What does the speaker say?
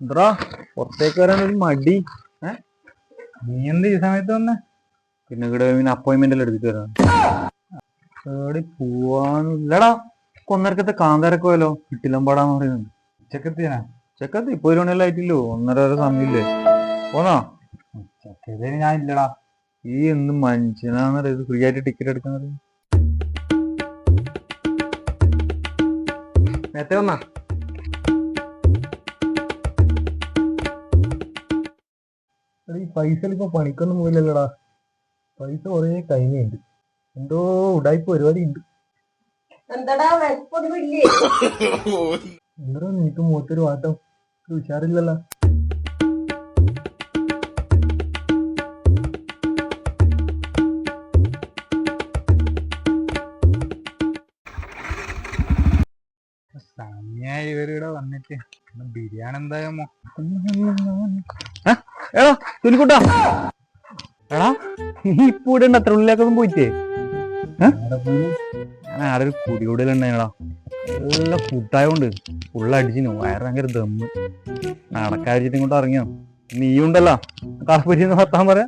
എന്താ പുറത്തേക്ക് വരാൻ ഒരു മടി? നീ എന്ത് ഈ സമയത്ത് വന്നെ? പിന്നെ ഇവിടെ അപ്പോയിന്റ്മെന്റ് എല്ലാം എടുത്തിട്ട് വരാം. എവിടെ പോവാന്നില്ലടാ. ഒന്നരക്കത്തെ കാന്താരൊക്കെ പോയാലോ? കിട്ടിലമ്പാടാന്ന് പറയുന്നുണ്ട്. ഉച്ചക്കെത്തിയാ? ഉച്ചക്കത്ത് ഇപ്പൊ 1 മണിയെല്ലാം ആയിട്ടില്ലോ. 1:30 വരെ സമയമില്ലേ? പോന്നാ? ഉച്ചക്കത്തേന് ഞാൻ ഇല്ലടാ. ഈ എന്ത് മനുഷ്യനാന്നറിയത്? ഫ്രീ ആയിട്ട് ടിക്കറ്റ് എടുക്കുന്നത്. നേരത്തെ വന്നാ? ഈ പൈസ ഇപ്പൊ പണിക്കൊന്നും പോയില്ലല്ലോടാ. പൈസ കൊറേ കൈമയുണ്ട്. എന്തോ ഉടായ്പ പരിപാടി ഉണ്ട്. എന്താ നീക്ക് മൂത്തൊരു വാട്ടം? ഉഷാറില്ലല്ലോ. സമയായി ഇവരിവിടെ വന്നിട്ട്. ബിരിയാണി എന്തായാമോ? എടാ തുലിക്കൂട്ടാ, എടാ നീ ഇപ്പൊ ഇവിടെ ഉണ്ട്. അത്ര ഉള്ളിലേക്കൊന്നും പോയിട്ടേ? ഞാൻ ആടെ ഒരു കുടികൂടലുണ്ടായിടാ. നല്ല ഫുഡായോണ്ട് ഫുള്ളടിച്ചിനു. വയറ് ഭയങ്കര ദമ്മ്. നടക്കാഴ്ചിട്ട് ഇങ്ങോട്ട് ഇറങ്ങിയോ? നീ ഉണ്ടല്ലോ കളപ്പുരിന്ന് വർത്താൻ പറയാ.